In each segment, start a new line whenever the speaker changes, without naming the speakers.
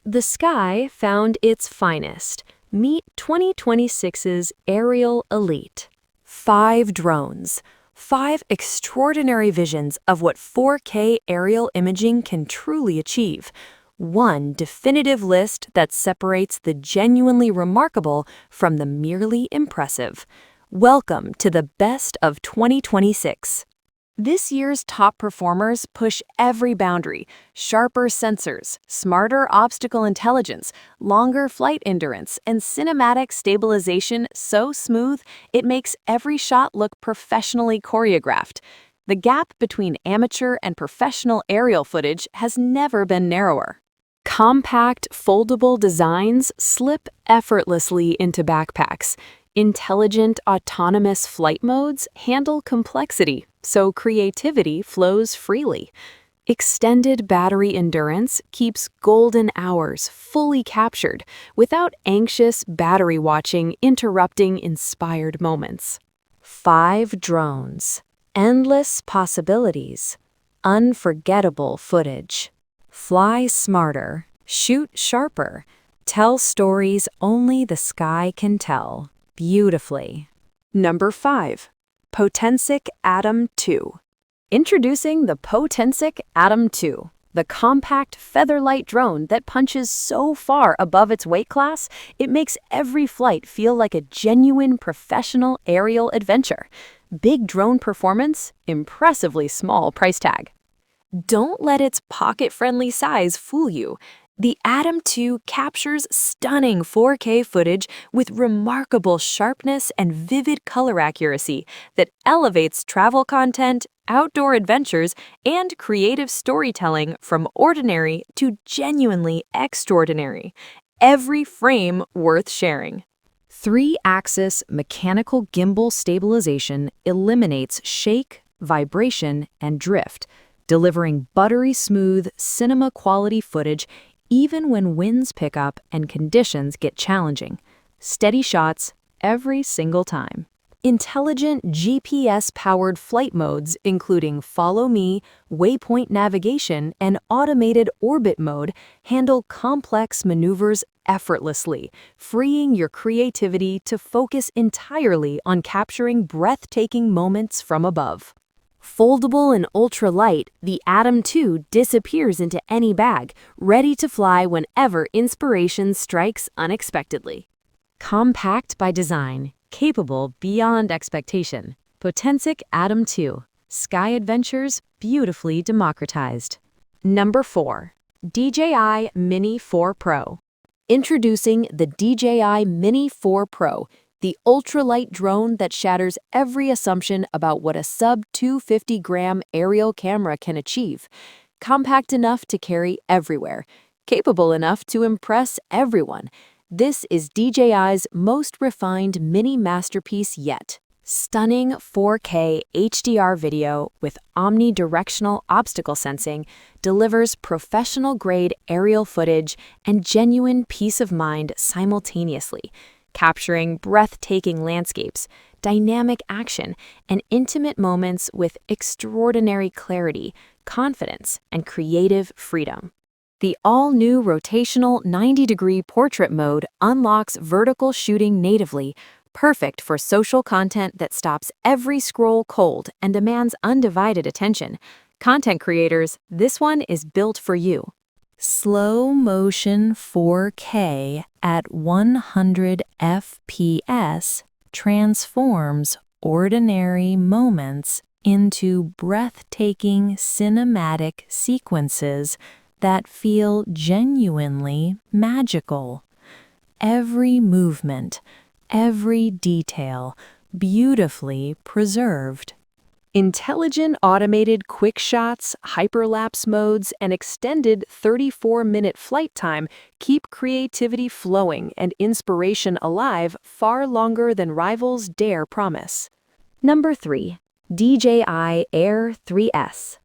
The sky found its finest. Meet 2026's Aerial Elite. 5 drones. 5 extraordinary visions of what 4K aerial imaging can truly achieve. One definitive list that separates the genuinely remarkable from the merely impressive. Welcome to the best of 2026. This year's top performers push every boundary: sharper sensors, smarter obstacle intelligence, longer flight endurance, and cinematic stabilization so smooth it makes every shot look professionally choreographed. The gap between amateur and professional aerial footage has never been narrower. Compact, foldable designs slip effortlessly into backpacks. Intelligent, autonomous flight modes handle complexity, so creativity flows freely. Extended battery endurance keeps golden hours fully captured without anxious battery watching interrupting inspired moments. 5 drones. Endless possibilities. Unforgettable footage. Fly smarter. Shoot sharper. Tell stories only the sky can tell. Beautifully. Number 5. Potensic Atom 2. Introducing the Potensic Atom 2, the compact featherlight drone that punches so far above its weight class, it makes every flight feel like a genuine professional aerial adventure. Big drone performance, impressively small price tag. Don't let its pocket-friendly size fool you. The Atom 2 captures stunning 4K footage with remarkable sharpness and vivid color accuracy that elevates travel content, outdoor adventures, and creative storytelling from ordinary to genuinely extraordinary. Every frame worth sharing. 3-axis mechanical gimbal stabilization eliminates shake, vibration, and drift, delivering buttery smooth, cinema-quality footage even when winds pick up and conditions get challenging. Steady shots every single time. Intelligent GPS-powered flight modes, including Follow Me, Waypoint Navigation, and Automated Orbit Mode, handle complex maneuvers effortlessly, freeing your creativity to focus entirely on capturing breathtaking moments from above. Foldable and ultra-light, the Atom 2 disappears into any bag, ready to fly whenever inspiration strikes unexpectedly. Compact by design, capable beyond expectation. Potensic Atom 2. Sky adventures beautifully democratized. Number 4. DJI Mini 4 Pro. Introducing the DJI Mini 4 Pro, the ultralight drone that shatters every assumption about what a sub-250-gram aerial camera can achieve. Compact enough to carry everywhere, capable enough to impress everyone. This is DJI's most refined mini masterpiece yet. Stunning 4K HDR video with omnidirectional obstacle sensing delivers professional-grade aerial footage and genuine peace of mind simultaneously, capturing breathtaking landscapes, dynamic action, and intimate moments with extraordinary clarity, confidence, and creative freedom. The all-new rotational 90-degree portrait mode unlocks vertical shooting natively, perfect for social content that stops every scroll cold and demands undivided attention. Content creators, this one is built for you. Slow motion 4K at 100 FPS transforms ordinary moments into breathtaking cinematic sequences that feel genuinely magical. Every movement, every detail, beautifully preserved. Intelligent automated quick shots, hyperlapse modes, and extended 34-minute flight time keep creativity flowing and inspiration alive far longer than rivals dare promise. Number 3. DJI Air 3S.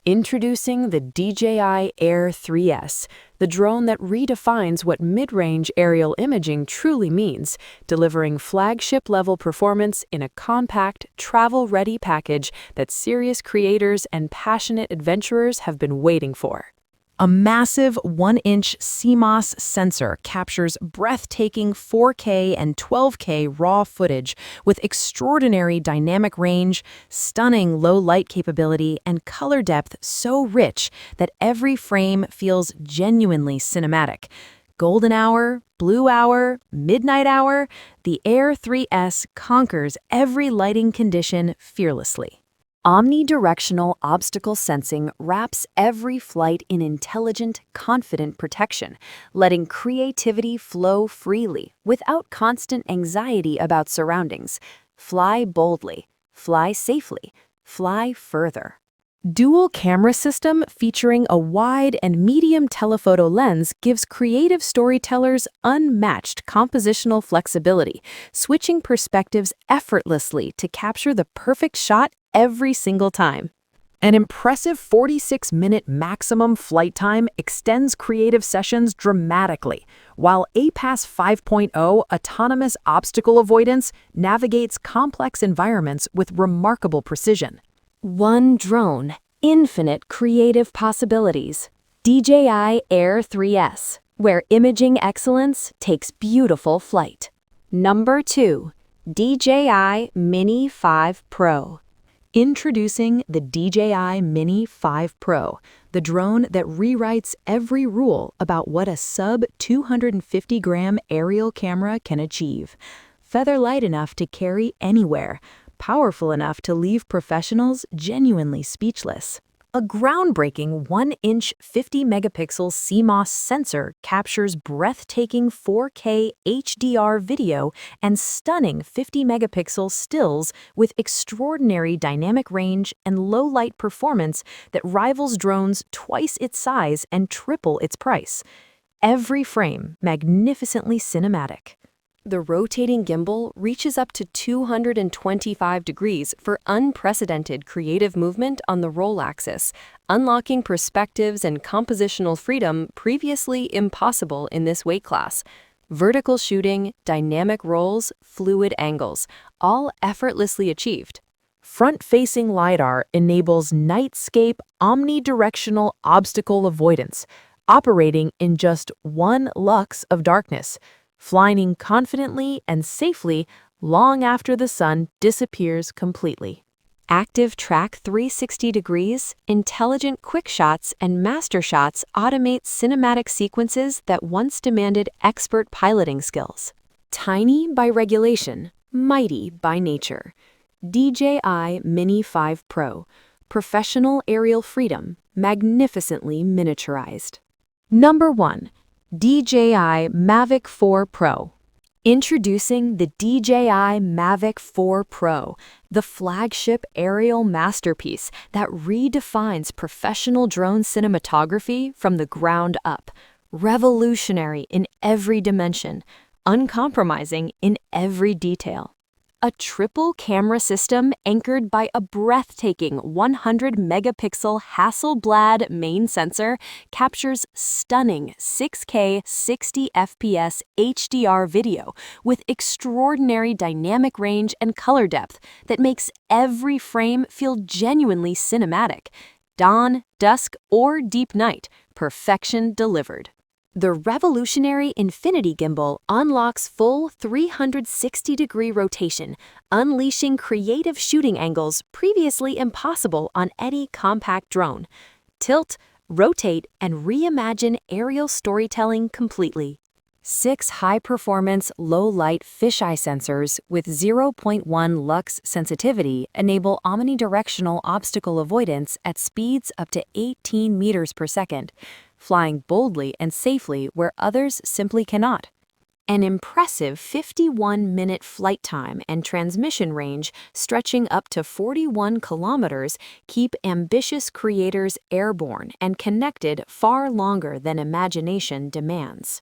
Introducing the DJI Air 3S, the drone that redefines what mid-range aerial imaging truly means, delivering flagship-level performance in a compact, travel-ready package that serious creators and passionate adventurers have been waiting for.
A massive 1-inch CMOS sensor captures breathtaking 4K and 12K raw footage with extraordinary dynamic range, stunning low light capability, and color depth so rich that every frame feels genuinely cinematic. Golden hour, blue hour, midnight hour, the Air 3S conquers every lighting condition fearlessly.
Omnidirectional obstacle sensing wraps every flight in intelligent, confident protection, letting creativity flow freely without constant anxiety about surroundings. Fly boldly, fly safely, fly further.
Dual camera system featuring a wide and medium telephoto lens gives creative storytellers unmatched compositional flexibility, switching perspectives effortlessly to capture the perfect shot every single time. An impressive 46-minute maximum flight time extends creative sessions dramatically, while APAS 5.0 autonomous obstacle avoidance navigates complex environments with remarkable precision.
One drone, infinite creative possibilities. DJI Air 3S, where imaging excellence takes beautiful flight. Number 2, DJI Mini 5 Pro.
Introducing the DJI Mini 5 Pro, the drone that rewrites every rule about what a sub-250-gram aerial camera can achieve. Feather light enough to carry anywhere, powerful enough to leave professionals genuinely speechless. A groundbreaking 1-inch 50-megapixel CMOS sensor captures breathtaking 4K HDR video and stunning 50-megapixel stills with extraordinary dynamic range and low-light performance that rivals drones twice its size and triple its price. Every frame magnificently cinematic. The rotating gimbal reaches up to 225 degrees for unprecedented creative movement on the roll axis, unlocking perspectives and compositional freedom previously impossible in this weight class. Vertical shooting, dynamic rolls, fluid angles, all effortlessly achieved. Front-facing LiDAR enables nightscape omnidirectional obstacle avoidance, operating in just 1 lux of darkness, flying confidently and safely long after the sun disappears completely. Active Track 360 degrees, intelligent quick shots and master shots automate cinematic sequences that once demanded expert piloting skills. Tiny by regulation, mighty by nature. DJI Mini 5 Pro, professional aerial freedom, magnificently miniaturized. Number 1. DJI Mavic 4 Pro. Introducing the DJI Mavic 4 Pro, the flagship aerial masterpiece that redefines professional drone cinematography from the ground up. Revolutionary in every dimension, uncompromising in every detail. A triple camera system anchored by a breathtaking 100-megapixel Hasselblad main sensor captures stunning 6K 60 FPS HDR video with extraordinary dynamic range and color depth that makes every frame feel genuinely cinematic. Dawn, dusk, or deep night, perfection delivered. The revolutionary Infinity Gimbal unlocks full 360-degree rotation, unleashing creative shooting angles previously impossible on any compact drone. Tilt, rotate, and reimagine aerial storytelling completely. 6 high-performance, low-light fisheye sensors with 0.1 lux sensitivity enable omnidirectional obstacle avoidance at speeds up to 18 meters per second, flying boldly and safely where others simply cannot. An impressive 51-minute flight time and transmission range stretching up to 41 kilometers keep ambitious creators airborne and connected far longer than imagination demands.